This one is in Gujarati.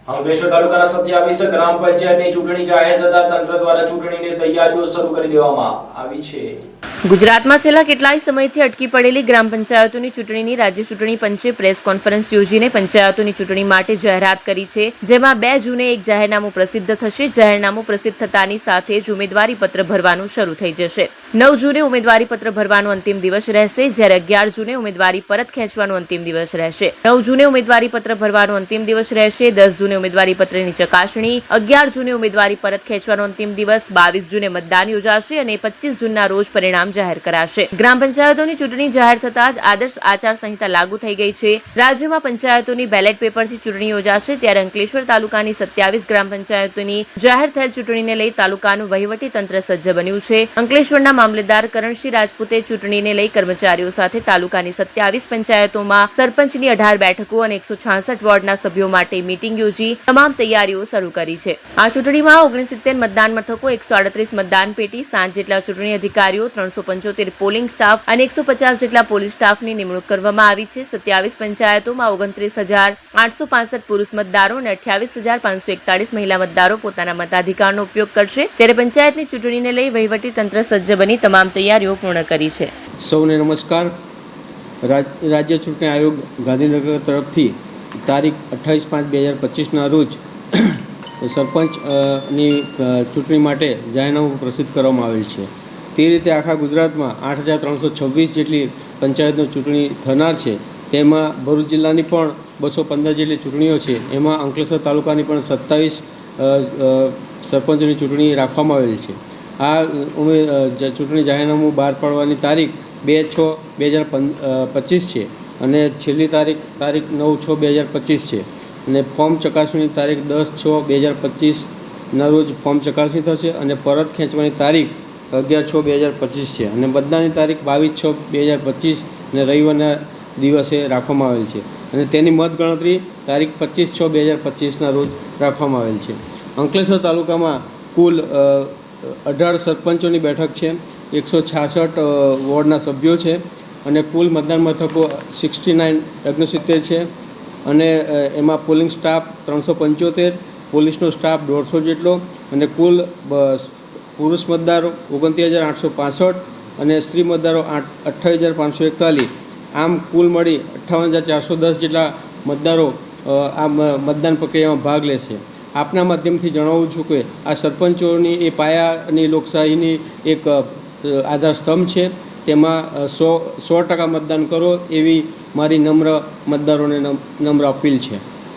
અંકલેશ્વર તાલુકાના 27 ગ્રામ પંચાયતની ચૂંટણી જાહેર થતા તંત્ર દ્વારા ચૂંટણીની તૈયારીઓ શરૂ કરી દેવામાં આવી છે। ગુજરાતમાં છેલ્લા કેટલાય સમયથી અટકી પડેલી ગ્રામ પંચાયતોની ચૂંટણીની રાજ્ય ચૂંટણી પંચે પ્રેસ કોન્ફરન્સ યોજીને પંચાયતોની ચૂંટણી માટે જાહેરાત કરી છે, જેમાં 2 જૂને એક જાહેરનામું પ્રસિદ્ધ થશે। જાહેરનામું પ્રસિદ્ધ થતાની સાથે જ ઉમેદવારી પત્ર ભરવાનું શરૂ થઈ જશે। 9 જૂને ઉમેદવારી પત્ર ભરવાનો અંતિમ દિવસ રહેશે, જ્યારે 11 જૂને ઉમેદવારી પરત ખેંચવાનો અંતિમ દિવસ રહેશે। 9 જૂને ઉમેદવારી પત્ર ભરવાનો અંતિમ દિવસ રહેશે, 10 જૂને ઉમેદવારી પત્રની ચકાસણી, 11 જૂને ઉમેદવારી પરત ખેંચવાનો અંતિમ દિવસ, 22 જૂને મતદાન યોજાશે અને 25 જૂનના રોજ પરિણામ જાહેર કરાશે। ગ્રામ પંચાયતોની ચૂંટણી જાહેર થતા જ આદર્શ આચાર સંહિતા લાગુ થઈ ગઈ છે। રાજ્યમાં પંચાયતોની બેલેટ પેપરથી ચૂંટણી યોજાશે, ત્યારે અંકલેશ્વર તાલુકાની 27 ગ્રામ પંચાયતોની જાહેર થયેલ ચૂંટણીને લઈ તાલુકાનું વહીવટી તંત્ર સજ્જ બન્યું છે। અંકલેશ્વરના મામલતદાર કરણસિંહ રાજપૂતે ચૂંટણીને લઈ કર્મચારીઓ સાથે તાલુકાની 27 પંચાયતોમાં સરપંચની 18 બેઠકો અને 166 વોર્ડના સભ્યો માટે મીટિંગ યોજી તમામ તૈયારીઓ શરૂ કરી છે। આ ચૂંટણીમાં 69 મતદાન મથકો, 138 મતદાન પેટી, 7 જેટલા ચૂંટણી અધિકારીઓ, 375 પોલિંગ સ્ટાફ અને 150 જેટલા પોલીસ સ્ટાફની નિમણૂક કરવામાં આવી છે। 27 પંચાયતોમાં 29,865 પુરુષ મતદારો અને 28,541 મહિલા મતદારો પોતાના મતાધિકારનો ઉપયોગ કરશે, ત્યારે પંચાયતની ચૂંટણીને લઈ વહીવટી તંત્ર સજ્જ બની તમામ તૈયારીઓ પૂર્ણ કરી છે। સૌને નમસ્કાર। રાજ્ય ચૂંટણી આયોગ ગાંધીનગર તરફથી તારીખ 28/5/2025ના રોજ સરપંચની ચૂંટણી માટે જાહેરનામું પ્રસિદ્ધ કરવામાં આવેલ છે। તે રીતે આખા ગુજરાતમાં 8,326 જેટલી પંચાયતની ચૂંટણી થનાર છે। તેમાં ભરૂચ જિલ્લાની પણ 215 જેટલી ચૂંટણીઓ છે। એમાં અંકલેશ્વર તાલુકાની પણ 27 સરપંચોની ચૂંટણી રાખવામાં આવેલી છે। આ ચૂંટણી જાહેરનામું બહાર પાડવાની તારીખ 2/6/2025 છે અને છેલ્લી તારીખ 9/6/2025 છે અને ફોર્મ ચકાસણીની તારીખ 10/6/2025ના રોજ ફોર્મ ચકાસણી થશે અને પરત ખેંચવાની તારીખ 11/6/2025 છે અને મતદાનની તારીખ 22/6/2025 અને રવિવારના દિવસે રાખવામાં આવેલ છે અને તેની મતગણતરી તારીખ 25/6/2025ના રોજ રાખવામાં આવેલ છે। અંકલેશ્વર તાલુકામાં કુલ 18 સરપંચોની બેઠક છે, 166 વોર્ડના સભ્યો છે અને કુલ મતદાન મથકો 69 છે અને એમાં પોલિંગ સ્ટાફ 375, પોલીસનો સ્ટાફ 150 જેટલો અને કુલ પુરુષ મતદારો 29,865 અને સ્ત્રી મતદારો 28,541, આમ કુલ મળી 58,410 જેટલા મતદારો આ મતદાન પ્રક્રિયામાં ભાગ લેશે। આપના માધ્યમથી જણાવું છું કે આ સરપંચોની એ પાયાની લોકશાહીની એક આધાર સ્તંભ છે। તેમાં 100% મતદાન કરો એવી મારી નમ્ર મતદારોને નમ્ર અપીલ છે।